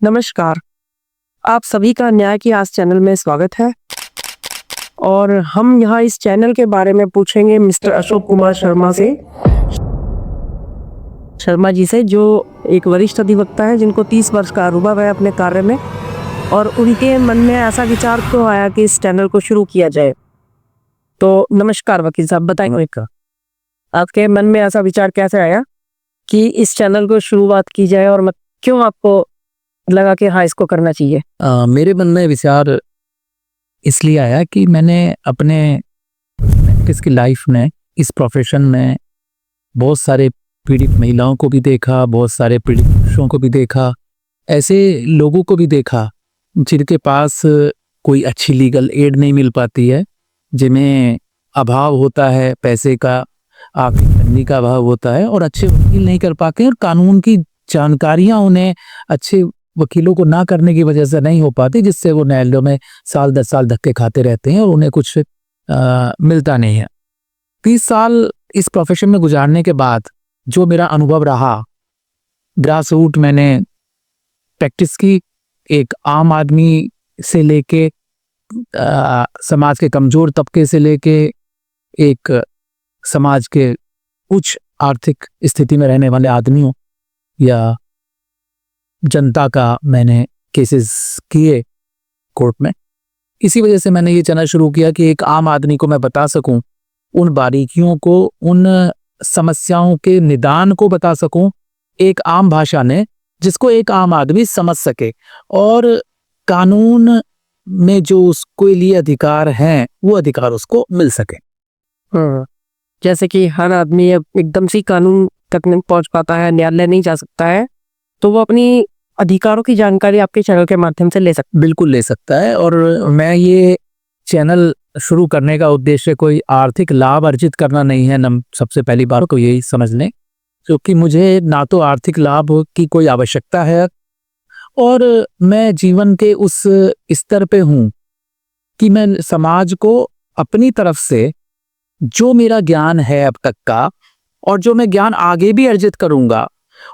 नमस्कार। आप सभी का न्याय की आस चैनल में स्वागत है और हम यहाँ इस चैनल के बारे में पूछेंगे मिस्टर अशोक कुमार शर्मा जी से, जो एक वरिष्ठ अधिवक्ता है जिनको 30 वर्ष का अनुभव है अपने कार्य में, और उनके मन में ऐसा विचार क्यों आया कि इस चैनल को शुरू किया जाए। तो नमस्कार वकील साहब, बताएंगे आपके मन में ऐसा विचार कैसे आया कि इस चैनल को शुरुआत की जाए और क्यों आपको लगा कि हाँ इसको करना चाहिए? मेरे मन में विचार इसलिए आया कि मैंने अपने प्रैक्टिस की लाइफ में, इस प्रोफेशन में बहुत सारे पीड़ित महिलाओं को भी देखा, बहुत सारे पीड़ित पुरुषों को भी देखा, ऐसे लोगों को भी देखा जिनके पास कोई अच्छी लीगल एड नहीं मिल पाती है, जिन्हें अभाव होता है, पैसे का, आर्थिक तंगी का अभाव होता है और अच्छे वकील नहीं कर पाते, और कानून की जानकारियां उन्हें अच्छे वकीलों को ना करने की वजह से नहीं हो पाती, जिससे वो न्यायालयों में साल 10 साल धक्के खाते रहते हैं और उन्हें कुछ मिलता नहीं है। 30 साल इस प्रोफेशन में गुजारने के बाद जो मेरा अनुभव रहा, ग्रास रूट मैंने प्रैक्टिस की, एक आम आदमी से लेके समाज के कमजोर तबके से लेके एक समाज के उच्च आर्थिक स्थिति में रहने वाले आदमियों या जनता का मैंने केसेस किए कोर्ट में। इसी वजह से मैंने ये चैनल शुरू किया कि एक आम आदमी को मैं बता सकूं, उन बारीकियों को, उन समस्याओं के निदान को बता सकूं एक आम भाषा में, जिसको एक आम आदमी समझ सके और कानून में जो उसके लिए अधिकार हैं वो अधिकार उसको मिल सके। जैसे कि हर आदमी अब एकदम से कानून तक नहीं पहुंच पाता है, न्यायालय नहीं जा सकता है, तो वो अपनी अधिकारों की जानकारी आपके चैनल के माध्यम से ले सकता। बिल्कुल ले सकता है। और मैं ये चैनल शुरू करने का उद्देश्य कोई आर्थिक लाभ अर्जित करना नहीं है, सबसे पहली बात तो यही समझ लें, क्योंकि मुझे ना तो आर्थिक लाभ की कोई आवश्यकता है और मैं जीवन के उस स्तर पे हूँ कि मैं समाज को अपनी तरफ से जो मेरा ज्ञान है अब तक का और जो मैं ज्ञान आगे भी अर्जित करूंगा,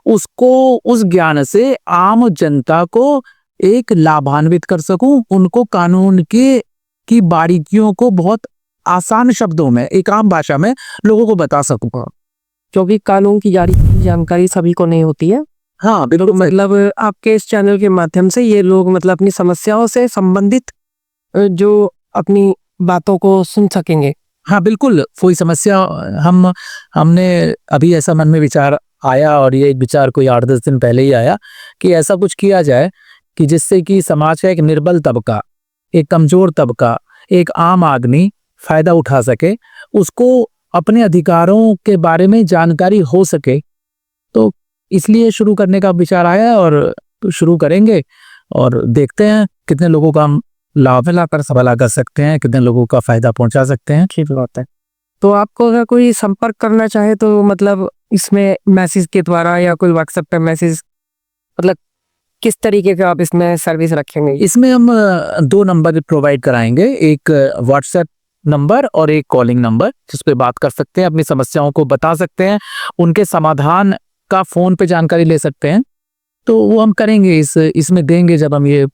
उसको, उस ज्ञान से आम जनता को एक लाभान्वित कर सकूं, उनको कानून की बारीकियों को बहुत आसान शब्दों में, एक आम भाषा में लोगों को बता सकूं, क्योंकि कानून की जानकारी सभी को नहीं होती है। हाँ बिल्कुल। मतलब आपके इस चैनल के माध्यम से ये लोग मतलब अपनी समस्याओं से संबंधित जो अपनी बातों को सुन सकेंगे। हाँ बिल्कुल। कोई समस्या हमने अभी ऐसा मन में विचार आया, और ये एक विचार कोई 8-10 दिन पहले ही आया कि ऐसा कुछ किया जाए कि जिससे कि समाज का एक निर्बल तबका, एक कमजोर तबका, एक आम आदमी फायदा उठा सके, उसको अपने अधिकारों के बारे में जानकारी हो सके। तो इसलिए शुरू करने का विचार आया और शुरू करेंगे और देखते हैं कितने लोगों का हम लाभ लाकर भला कर सकते हैं, कितने लोगों का फायदा पहुंचा सकते हैं। ठीक बात है। तो आपको अगर कोई संपर्क करना चाहे तो मतलब इसमें मैसेज के द्वारा या कोई व्हाट्सएप पे मैसेज, मतलब किस तरीके का आप इसमें सर्विस रखेंगे? इसमें हम 2 नंबर प्रोवाइड कराएंगे, एक व्हाट्सएप नंबर और एक कॉलिंग नंबर, जिस पे बात कर सकते हैं, अपनी समस्याओं को बता सकते हैं, उनके समाधान का फोन पे जानकारी ले सकते हैं। तो वो हम करेंगे, इसमें देंगे जब हम ये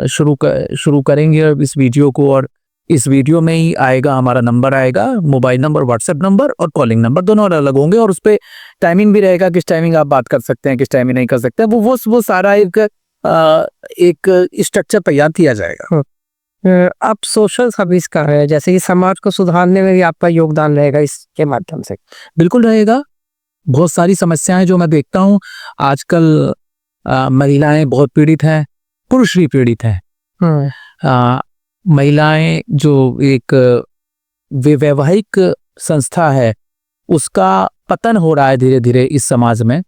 शुरू करेंगे और इस वीडियो को, और इस वीडियो में ही आएगा, हमारा नंबर आएगा, मोबाइल नंबर, व्हाट्सएप नंबर और कॉलिंग नंबर, दोनों अलग होंगे, और उस पर टाइमिंग भी रहेगा, किस टाइमिंग आप बात कर सकते हैं, किस टाइमिंग नहीं कर सकते हैं, वो सारा एक स्ट्रक्चर तैयार किया जाएगा। आप सोशल सर्विस कर रहे हैं, जैसे कि समाज को सुधारने में भी आपका योगदान रहेगा इसके माध्यम से? बिल्कुल रहेगा। बहुत सारी समस्याएं जो मैं देखता हूँ आजकल, महिलाएं बहुत पीड़ित हैं, पुरुष भी पीड़ित हैं। महिलाएं जो एक वैवाहिक संस्था है, उसका पतन हो रहा है धीरे धीरे इस समाज में,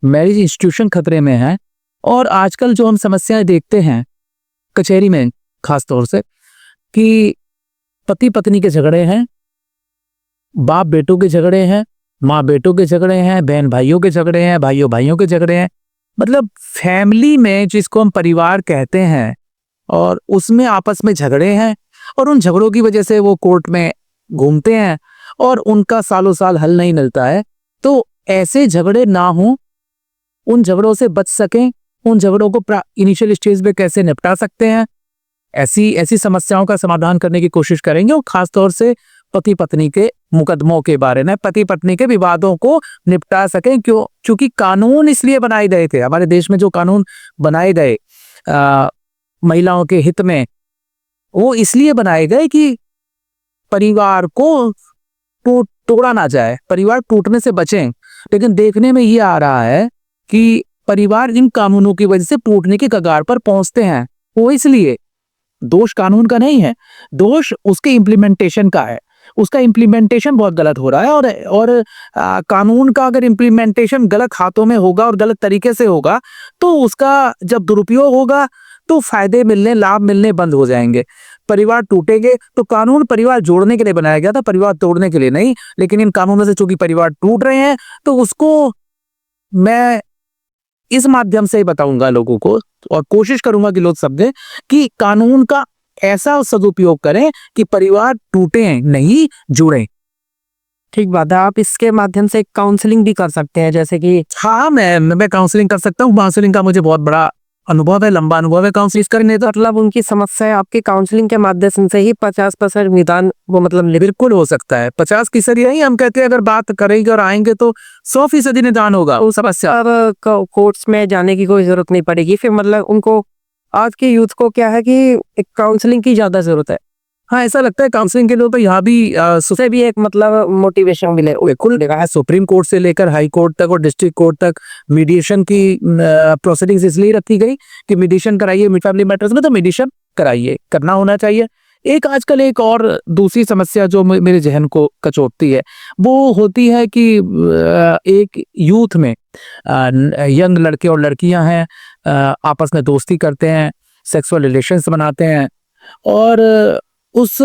मैरिज इंस्टीट्यूशन खतरे में है। और आजकल जो हम समस्याएं देखते हैं कचहरी में खास तौर से, कि पति पत्नी के झगड़े हैं, बाप बेटों के झगड़े हैं, माँ बेटों के झगड़े हैं, बहन भाइयों के झगड़े हैं, भाइयों भाइयों के झगड़े हैं, मतलब फैमिली में जिसको हम परिवार कहते हैं, और उसमें आपस में झगड़े हैं, और उन झगड़ों की वजह से वो कोर्ट में घूमते हैं और उनका सालों साल हल नहीं मिलता है। तो ऐसे झगड़े ना हो, उन झगड़ों से बच सकें, उन झगड़ों को इनिशियल स्टेज पे कैसे निपटा सकते हैं, ऐसी ऐसी समस्याओं का समाधान करने की कोशिश करेंगे। और खासतौर से पति पत्नी के मुकदमों के बारे में, पति पत्नी के विवादों को निपटा सकें। क्योंकि कानून इसलिए बनाए गए थे, हमारे देश में जो कानून बनाए गए महिलाओं के हित में, वो इसलिए बनाए गए कि परिवार को तोड़ा ना जाए, परिवार टूटने से बचें। लेकिन देखने में ये आ रहा है कि परिवार इन कानूनों की वजह से टूटने की कगार पर पहुंचते हैं। वो इसलिए, दोष कानून का नहीं है, दोष उसके इम्प्लीमेंटेशन का है। उसका इम्प्लीमेंटेशन बहुत गलत हो रहा है। और कानून का अगर इम्प्लीमेंटेशन गलत हाथों में होगा और गलत तरीके से होगा, तो उसका जब दुरुपयोग होगा तो फायदे मिलने, लाभ मिलने बंद हो जाएंगे, परिवार टूटेंगे। तो कानून परिवार जोड़ने के लिए बनाया गया था, परिवार तोड़ने के लिए नहीं। लेकिन इन कानूनों से चूंकि परिवार टूट रहे हैं, तो उसको मैं इस माध्यम से ही बताऊंगा लोगों को, और कोशिश करूंगा कि लोग समझें कि कानून का ऐसा सदुपयोग करें कि परिवार टूटे नहीं, जुड़े। ठीक बात है। आप इसके माध्यम से काउंसलिंग भी कर सकते हैं, जैसे कि हाँ, मैं काउंसलिंग कर सकता हूँ। काउंसलिंग का मुझे बहुत बड़ा अनुभव है, लंबा अनुभव है काउंसलिंग करने। तो मतलब उनकी समस्या आपके काउंसलिंग के माध्यम से ही 50% निदान वो मतलब बिल्कुल हो सकता है। 50% यही हम कहते हैं, अगर बात करेंगे और आएंगे तो 100% निदान होगा उस समस्या। अब कोर्ट्स में जाने की कोई जरूरत नहीं पड़ेगी फिर। मतलब उनको, आज के यूथ को क्या है कि एक काउंसलिंग की ज्यादा जरूरत है। हाँ, ऐसा लगता है काउंसलिंग के लिए तो यहाँ भी उससे भी एक मतलब मोटिवेशन मिले। बिल्कुल देखा है, सुप्रीम कोर्ट से लेकर हाई कोर्ट तक और डिस्ट्रिक्ट कोर्ट तक मीडिएशन की प्रोसीडिंग्स इसलिए रखी गई कि मीडिएशन कराइए, फैमिली मैटर्स में तो मीडिएशन कराइए, करना होना चाहिए। एक आजकल एक और दूसरी समस्या जो मेरे जहन को कचोटती है, वो होती है कि एक यूथ में यंग लड़के और लड़कियां हैं, आपस में दोस्ती करते हैं, सेक्सुअल रिलेशंस बनाते हैं, और उस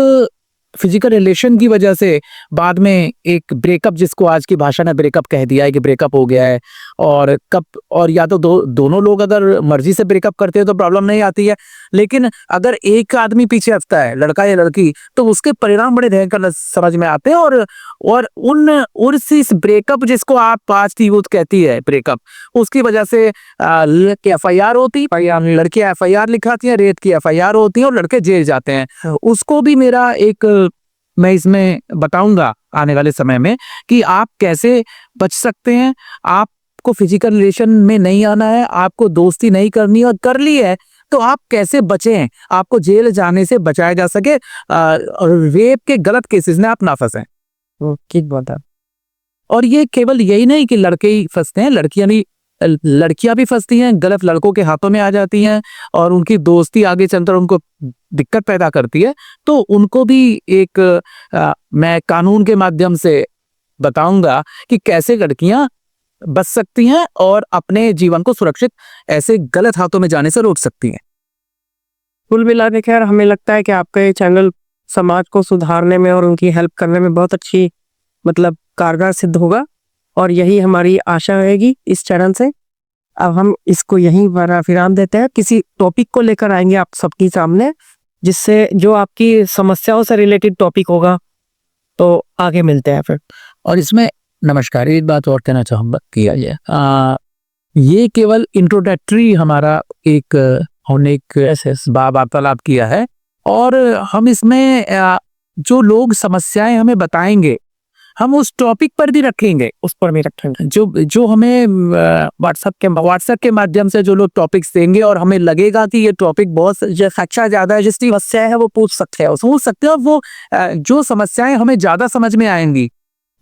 फिजिकल रिलेशन की वजह से बाद में एक ब्रेकअप, जिसको आज की भाषा में ब्रेकअप कह दिया है कि ब्रेकअप हो गया है। और या तो दोनों लोग अगर मर्जी से ब्रेकअप करते हैं तो प्रॉब्लम नहीं आती है, लेकिन अगर एक आदमी पीछे हटता है, लड़का या लड़की, तो उसके परिणाम बड़े भयंकर समझ में आते हैं। और इस ब्रेकअप, जिसको आप आज की यूथ कहती है ब्रेकअप, उसकी वजह से FIR होती, लड़कियां FIR लिखाती हैं, रेप की FIR होती है और लड़के जेल जाते हैं। उसको भी मेरा एक, मैं इसमें बताऊंगा आने वाले समय में कि आप कैसे बच सकते हैं। आपको फिजिकल रिलेशन में नहीं आना है, आपको दोस्ती नहीं करनी, और कर ली है तो आप कैसे बचें, आपको जेल जाने से बचाया जा सके, और रेप के गलत केसेस में आप ना फंसे। ठीक बात है। और ये केवल यही नहीं कि लड़के ही फंसते हैं, लड़कियां भी फंसती हैं, गलत लड़कों के हाथों में आ जाती हैं, और उनकी दोस्ती आगे चलकर उनको दिक्कत पैदा करती है। तो उनको भी एक मैं कानून के माध्यम से बताऊंगा कि कैसे लड़कियां बच सकती हैं और अपने जीवन को सुरक्षित ऐसे गलत हाथों में जाने से रोक सकती हैं। कुल मिला के खैर हमें लगता है कि आपका ये चैनल समाज को सुधारने में और उनकी हेल्प करने में बहुत अच्छी मतलब कारगर सिद्ध होगा, और यही हमारी आशा रहेगी इस चैनल से। अब हम इसको यहीं पर विराम देते हैं, किसी टॉपिक को लेकर आएंगे आप सबके सामने, जिससे जो आपकी समस्याओं से रिलेटेड टॉपिक होगा। तो आगे मिलते हैं फिर। और इसमें नमस्कार, एक बात और कहना चाहूँगा किया जाए, ये केवल इंट्रोडक्टरी हमारा एक हमने एक वार्तालाप किया है, और हम इसमें जो लोग समस्याएं हमें बताएंगे, हम उस टॉपिक पर भी रखेंगे, उस पर भी रखेंगे। जो हमें व्हाट्सएप के माध्यम से जो लोग टॉपिक्स देंगे, और हमें लगेगा कि ये टॉपिक बहुत अच्छा ज्यादा है, जिसकी समस्या है वो पूछ सकते हैं, और वो जो समस्याएं हमें ज्यादा समझ में आएंगी,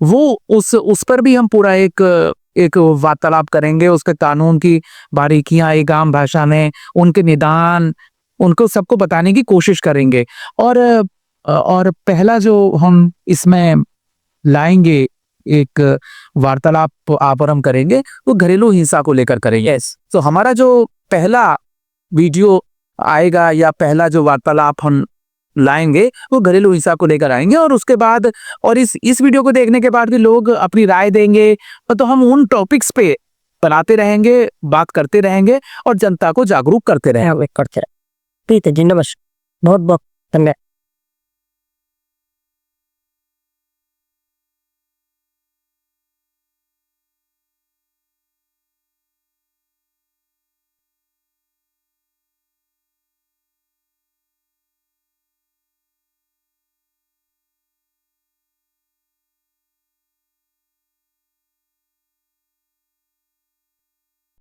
वो उस पर भी हम पूरा एक वार्तालाप करेंगे, उसके कानून की बारीकियां एक आम भाषा में, उनके निदान, उनको सबको बताने की कोशिश करेंगे। और पहला जो हम इसमें लाएंगे एक वार्तालाप आप और हम करेंगे, वो घरेलू हिंसा को लेकर करेंगे। तो हमारा जो पहला वीडियो आएगा या पहला जो वार्तालाप हम लाएंगे, वो घरेलू हिंसा को लेकर आएंगे। और उसके बाद, और इस वीडियो को देखने के बाद भी लोग अपनी राय देंगे, तो हम उन टॉपिक्स पे बनाते रहेंगे, बात करते रहेंगे और जनता को जागरूक करते रहेंगे। ठीक है जी, नमस्कार, बहुत बहुत धन्यवाद।